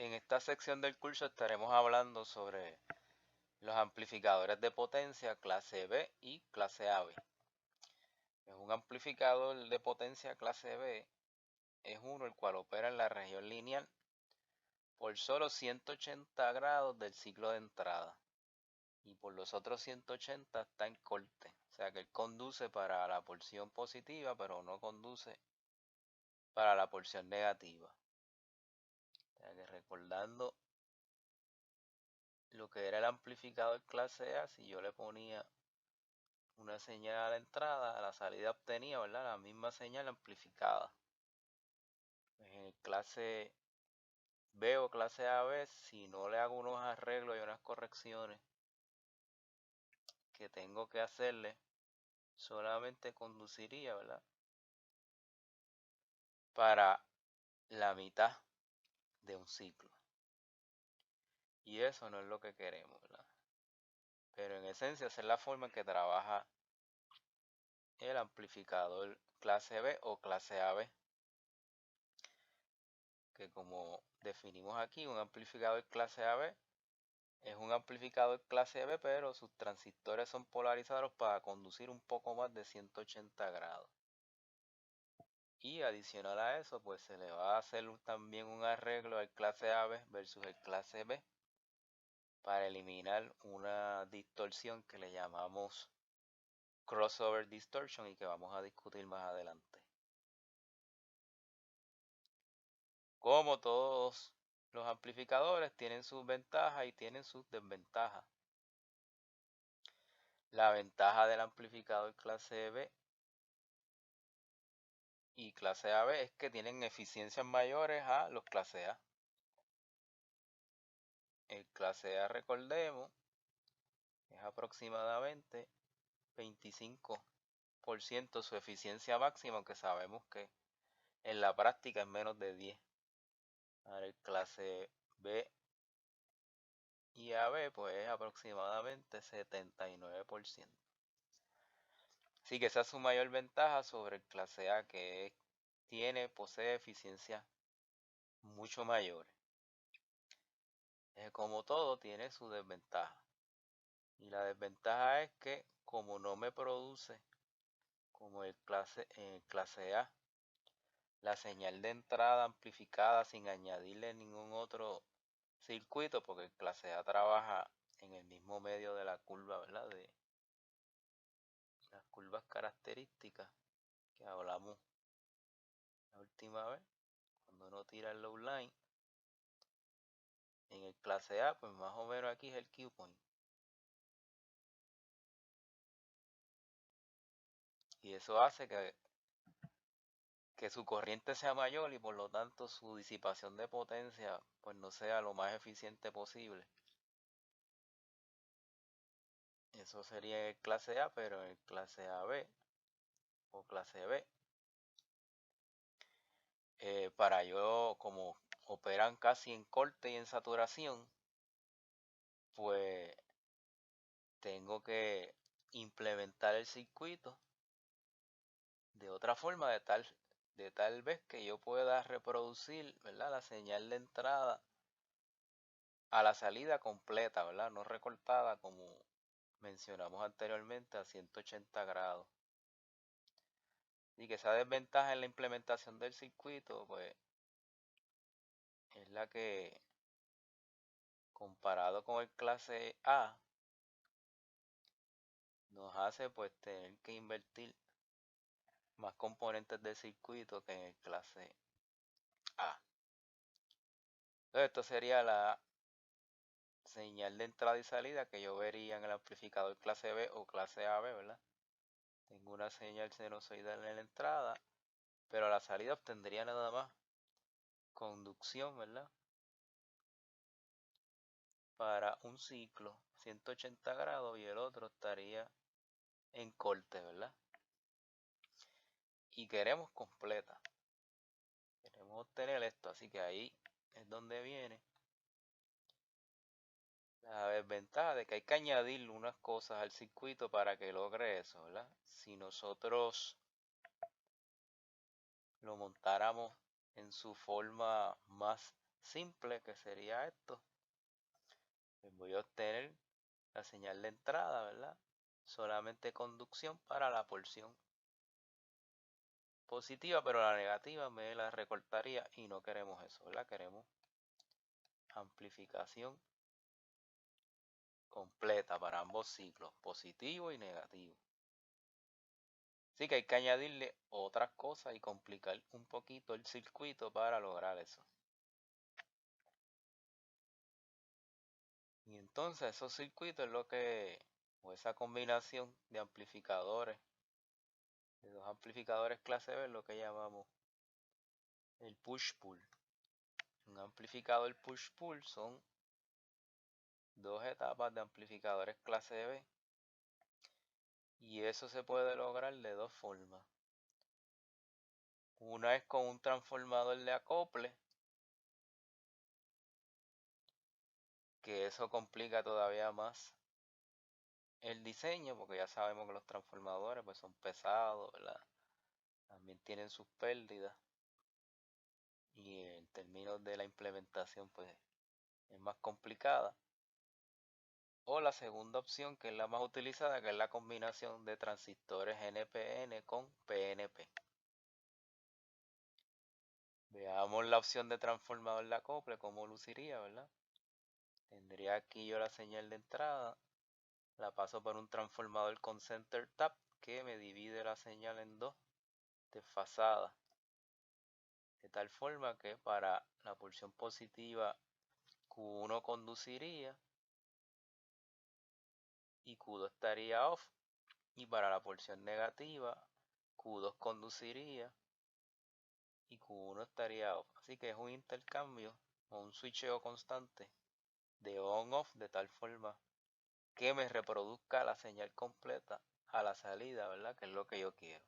En esta sección del curso estaremos hablando sobre los amplificadores de potencia clase B y clase AB. Un amplificador de potencia clase B es uno el cual opera en la región lineal por solo 180 grados del ciclo de entrada y por los otros 180 está en corte, o sea que él conduce para la porción positiva pero no conduce para la porción negativa. O sea que recordando lo que era el amplificador clase A, si yo le ponía una señal a la entrada, a la salida obtenía, ¿verdad?, la misma señal amplificada. En el clase B o clase AB, si no le hago unos arreglos y unas correcciones que tengo que hacerle, solamente conduciría, ¿verdad?, para la mitad de un ciclo. Y eso no es lo que queremos, ¿verdad? Pero en esencia esa es la forma en que trabaja el amplificador clase B o clase AB. Que como definimos aquí, un amplificador clase AB es un amplificador clase B, pero sus transistores son polarizados para conducir un poco más de 180 grados. Y adicional a eso, pues se le va a hacer también un arreglo al clase AB versus el clase B para eliminar una distorsión que le llamamos crossover distortion y que vamos a discutir más adelante. Como todos los amplificadores tienen sus ventajas y tienen sus desventajas. La ventaja del amplificador clase B y clase AB es que tienen eficiencias mayores a los clase A. El clase A, recordemos, es aproximadamente 25% su eficiencia máxima, aunque sabemos que en la práctica es menos de 10. Ahora el clase B y AB pues es aproximadamente 79%. Así que esa es su mayor ventaja sobre el clase A, que posee eficiencias mucho mayores. Como todo, tiene su desventaja. Y la desventaja es que como no me produce, como en el clase A, la señal de entrada amplificada sin añadirle ningún otro circuito, porque el clase A trabaja en el mismo medio de la curva, ¿verdad?, de las curvas características que hablamos la última vez, cuando uno tira el low line. En el clase A, pues más o menos aquí es el Q point. Y eso hace que su corriente sea mayor y por lo tanto su disipación de potencia pues no sea lo más eficiente posible. Eso sería en el clase A, pero en el clase AB o clase B, para yo, como operan casi en corte y en saturación, pues tengo que implementar el circuito de otra forma, de tal vez que yo pueda reproducir, ¿verdad?, la señal de entrada a la salida completa, ¿verdad?, no recortada como mencionamos anteriormente a 180 grados. Y que esa desventaja en la implementación del circuito, pues, es la que, comparado con el clase A, nos hace pues tener que invertir más componentes del circuito que en el clase A. Entonces, esto sería la señal de entrada y salida que yo vería en el amplificador clase B o clase AB, ¿verdad? Tengo una señal sinusoidal en la entrada, pero a la salida obtendría nada más conducción, ¿verdad?, para un ciclo 180 grados y el otro estaría en corte, ¿verdad? Y queremos completa. Queremos obtener esto, así que ahí es donde viene la desventaja de que hay que añadir unas cosas al circuito para que logre eso, ¿verdad? Si nosotros lo montáramos en su forma más simple, que sería esto, pues voy a obtener la señal de entrada, ¿verdad? Solamente conducción para la porción positiva, pero la negativa me la recortaría y no queremos eso, ¿verdad? Queremos amplificación completa para ambos ciclos, positivo y negativo. Así que hay que añadirle otras cosas y complicar un poquito el circuito para lograr eso. Y entonces esos circuitos es lo que, o esa combinación de amplificadores, de dos amplificadores clase B, es lo que llamamos el push-pull. Un amplificador push-pull son dos etapas de amplificadores clase B. Y eso se puede lograr de dos formas. Una es con un transformador de acople, que eso complica todavía más el diseño, porque ya sabemos que los transformadores pues son pesados, ¿verdad? También tienen sus pérdidas. Y en términos de la implementación pues es más complicada. O la segunda opción, que es la más utilizada, que es la combinación de transistores NPN con PNP. Veamos la opción de transformador de acople, cómo luciría, ¿verdad? Tendría aquí yo la señal de entrada, la paso por un transformador con center tap que me divide la señal en dos desfasadas, de tal forma que para la porción positiva Q1 conduciría y Q2 estaría off, y para la porción negativa Q2 conduciría y Q1 estaría off. Así que es un intercambio o un switcheo constante de on-off, de tal forma que me reproduzca la señal completa a la salida, ¿verdad? Que es lo que yo quiero.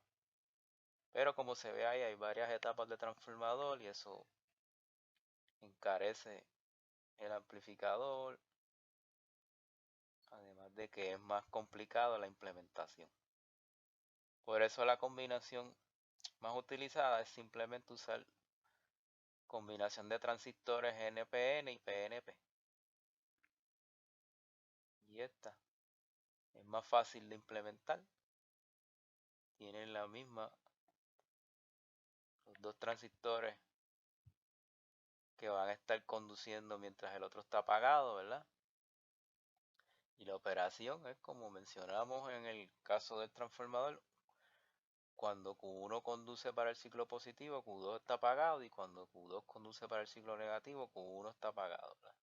Pero como se ve ahí, hay varias etapas de transformador y eso encarece el amplificador, además de que es más complicado la implementación. Por eso la combinación más utilizada es simplemente usar combinación de transistores NPN y PNP. Y esta es más fácil de implementar. Tienen la misma, los dos transistores que van a estar conduciendo mientras el otro está apagado, ¿verdad? Y la operación es como mencionamos en el caso del transformador. Cuando Q1 conduce para el ciclo positivo, Q2 está apagado, y cuando Q2 conduce para el ciclo negativo, Q1 está apagado, ¿verdad?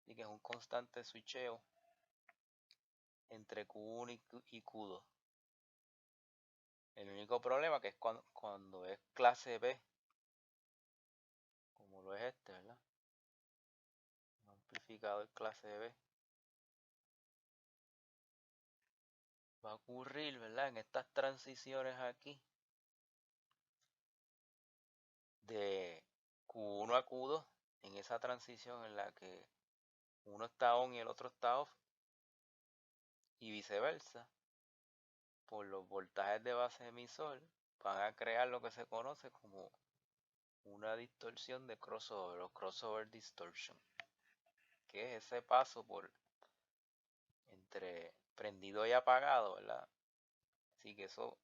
Así que es un constante switcheo entre Q1 y Q2. El único problema que es cuando es clase B, como lo es este, ¿verdad? Un amplificador clase B. Va a ocurrir, ¿verdad? En estas transiciones aquí, de Q1 a Q2, en esa transición en la que uno está on y el otro está off, y viceversa, por los voltajes de base emisor, van a crear lo que se conoce como una distorsión de crossover o crossover distortion, que es ese paso por entre prendido y apagado, ¿verdad? Así que eso,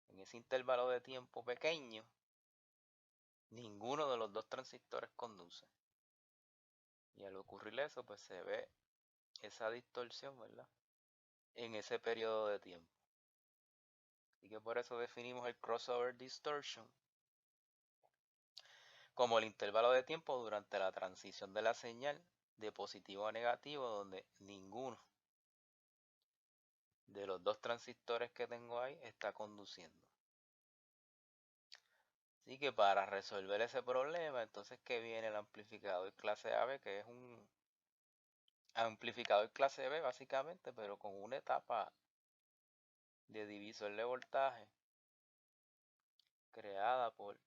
en ese intervalo de tiempo pequeño, ninguno de los dos transistores conduce. Y al ocurrir eso, pues se ve esa distorsión, ¿verdad? En ese periodo de tiempo. Así que por eso definimos el crossover distortion como el intervalo de tiempo durante la transición de la señal de positivo a negativo, donde ninguno de los dos transistores que tengo ahí está conduciendo. Así que para resolver ese problema, entonces que viene el amplificador clase AB, que es un amplificador clase B básicamente, pero con una etapa de divisor de voltaje creada por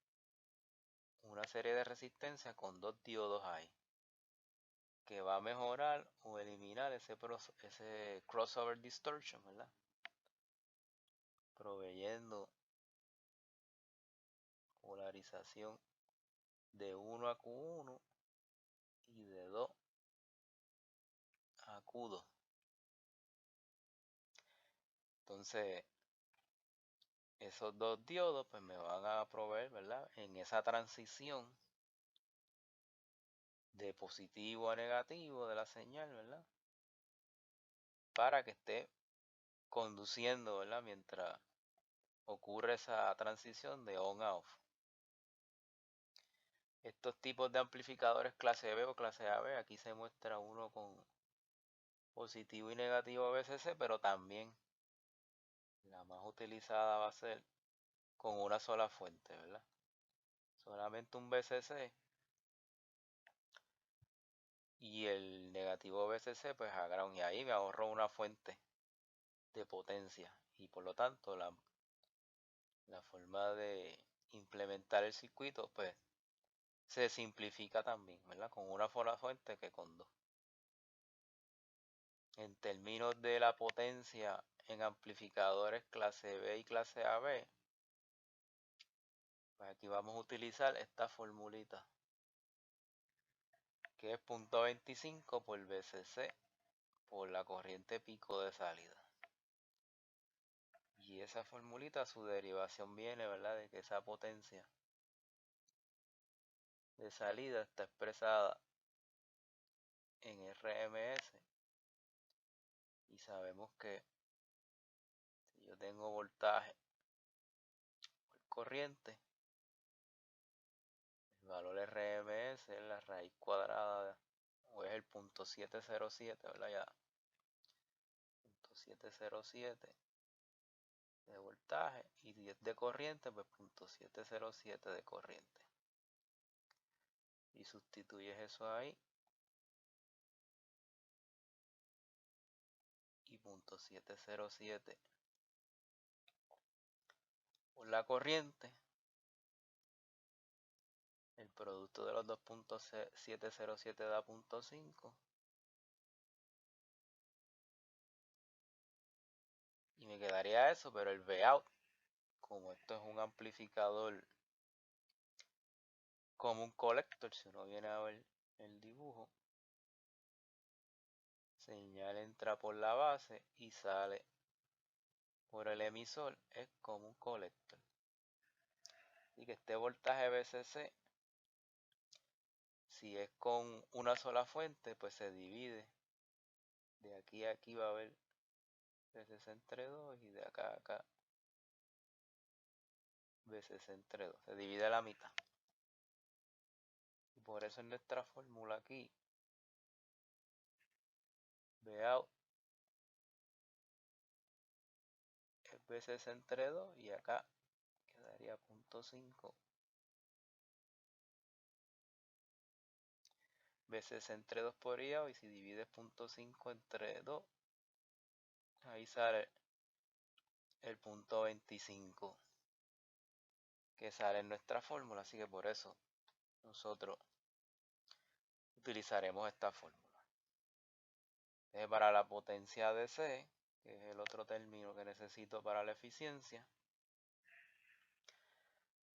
una serie de resistencias con dos diodos ahí, que va a mejorar o eliminar ese crossover distortion, ¿verdad? Proveyendo polarización de 1 a Q1 Q2. Entonces, esos dos diodos pues me van a proveer, ¿verdad? En esa transición de positivo a negativo de la señal, ¿verdad? Para que esté conduciendo, ¿verdad? Mientras ocurre esa transición de on a off. Estos tipos de amplificadores clase B o clase AB, aquí se muestra uno con positivo y negativo VCC, pero también la más utilizada va a ser con una sola fuente, ¿verdad? Solamente un VCC y el negativo VCC pues a ground, y ahí me ahorro una fuente de potencia y por lo tanto la forma de implementar el circuito pues se simplifica también, ¿verdad? Con una sola fuente que con dos. En términos de la potencia en amplificadores clase B y clase AB, pues aquí vamos a utilizar esta formulita, que es 0.25 por VCC por la corriente pico de salida. Y esa formulita, su derivación viene, ¿verdad?, de que esa potencia de salida está expresada en RMS. Y sabemos que si yo tengo voltaje por corriente, el valor RMS es la raíz cuadrada, o es el 0.707, ¿verdad? Ya, 0.707 de voltaje, y 10 de corriente, pues 0.707 de corriente. Y sustituyes eso ahí. Y 0.707 por la corriente. El producto de los 2.707 da 0.5. Y me quedaría eso, pero el Vout, como esto es un amplificador como un colector, si uno viene a ver el dibujo, señal entra por la base y sale por el emisor, es como un colector. Y que este voltaje VCC, si es con una sola fuente, pues se divide. De aquí a aquí va a haber VCC entre 2 y de acá a acá VCC entre 2. Se divide a la mitad. Y por eso en nuestra fórmula aquí, Vout es VCC entre 2 y acá quedaría 0.5 veces entre 2 por IAO, y si divides 0.5 entre 2, ahí sale el 0.25 que sale en nuestra fórmula. Así que por eso nosotros utilizaremos esta fórmula. Para la potencia DC, que es el otro término que necesito para la eficiencia,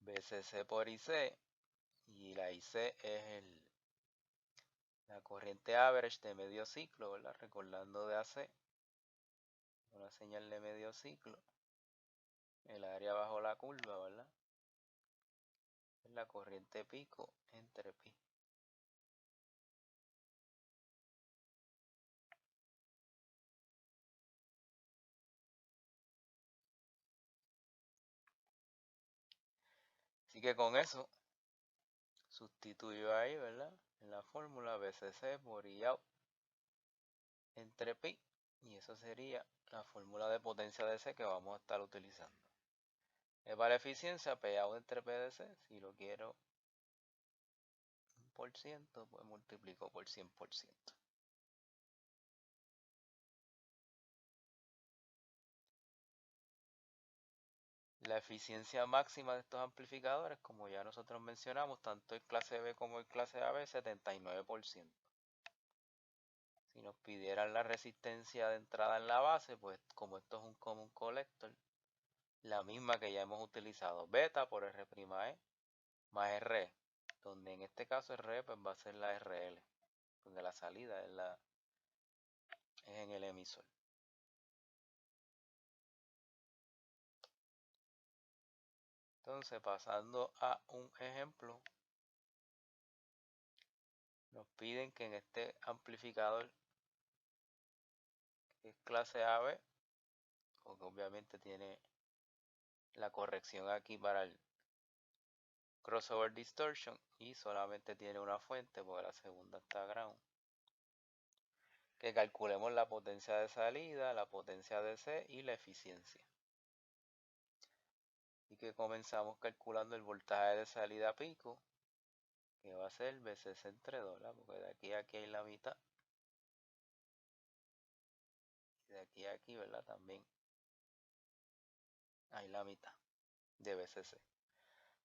VCC por IC, y la IC es la corriente average de medio ciclo, ¿verdad? Recordando de AC, una señal de medio ciclo, el área bajo la curva, ¿verdad? Es la corriente pico entre pi. Así que con eso sustituyo ahí, ¿verdad? En la fórmula VCC por IAU entre pi, y eso sería la fórmula de potencia DC que vamos a estar utilizando. Para eficiencia, PAU entre PDC, si lo quiero 1%, pues multiplico por 100%. La eficiencia máxima de estos amplificadores, como ya nosotros mencionamos, tanto en clase B como en clase AB, 79%. Si nos pidieran la resistencia de entrada en la base, pues como esto es un common collector, la misma que ya hemos utilizado, beta por R' E más R, donde en este caso R pues va a ser la RL, donde la salida es es en el emisor. Entonces, pasando a un ejemplo, nos piden que en este amplificador, que es clase AB, porque obviamente tiene la corrección aquí para el crossover distortion y solamente tiene una fuente porque la segunda está ground, que calculemos la potencia de salida, la potencia de C y la eficiencia. Y que comenzamos calculando el voltaje de salida pico, que va a ser VCC entre 2, porque de aquí a aquí hay la mitad. Y de aquí a aquí, ¿verdad? También hay la mitad de VCC.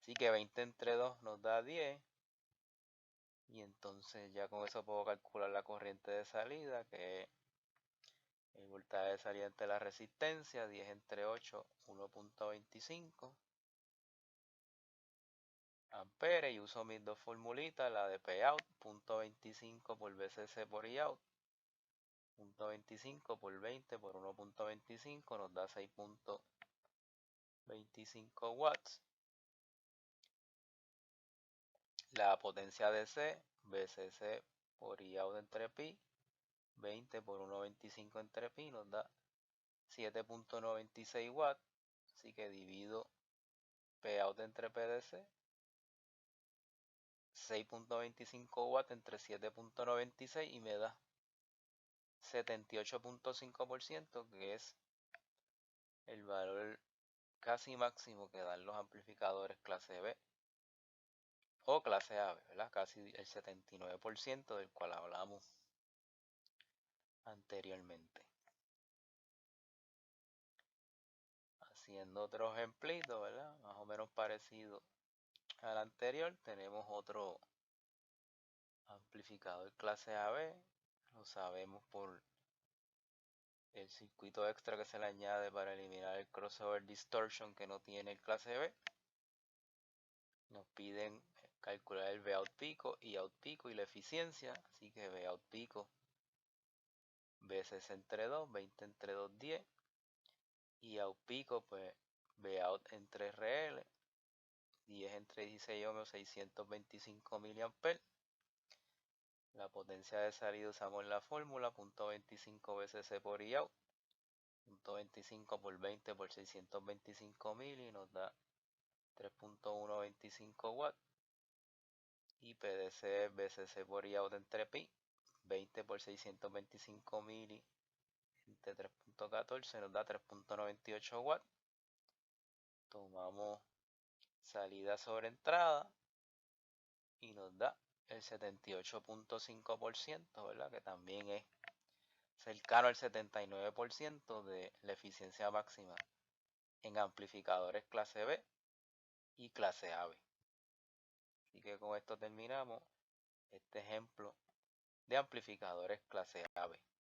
Así que 20 entre 2 nos da 10. Y entonces ya con eso puedo calcular la corriente de salida, que es el voltaje de salida entre la resistencia, 10 entre 8, 1.25 amperes. Y uso mis dos formulitas, la de Pout, 0.25 por VCC por Iout, 0.25 por 20 por 1.25 nos da 6.25 watts. La potencia de C, VCC por Iout entre pi, 20 por 1.25 entre pi nos da 7.96 watts. Así que divido Pout entre PDC, 6.25 watts entre 7.96 y me da 78.5%, que es el valor casi máximo que dan los amplificadores clase B o clase A, ¿verdad? Casi el 79% del cual hablamos anteriormente. Haciendo otro ejemplito, ¿verdad? Más o menos parecido al anterior, tenemos otro amplificador clase AB. Lo sabemos por el circuito extra que se le añade para eliminar el crossover distortion que no tiene el clase B. Nos piden calcular el Vout pico y Out pico y la eficiencia, así que Vout pico, VCC entre 2, 20 entre 2, 10, y Out pico, pues Vout entre RL, 10 entre 16 ohmios, 625 mA. La potencia de salida usamos la fórmula, 0.25 VCC por Iout, 0.25 por 20 por 625 mil y nos da 3.125 watts. Y PDC VCC por Iout entre pi, 20 por 625 mili entre 3.14 nos da 3.98 watts. Tomamos salida sobre entrada y nos da el 78.5%, ¿verdad? Que también es cercano al 79% de la eficiencia máxima en amplificadores clase B y clase AB. Así que con esto terminamos este ejemplo de amplificadores clase AB.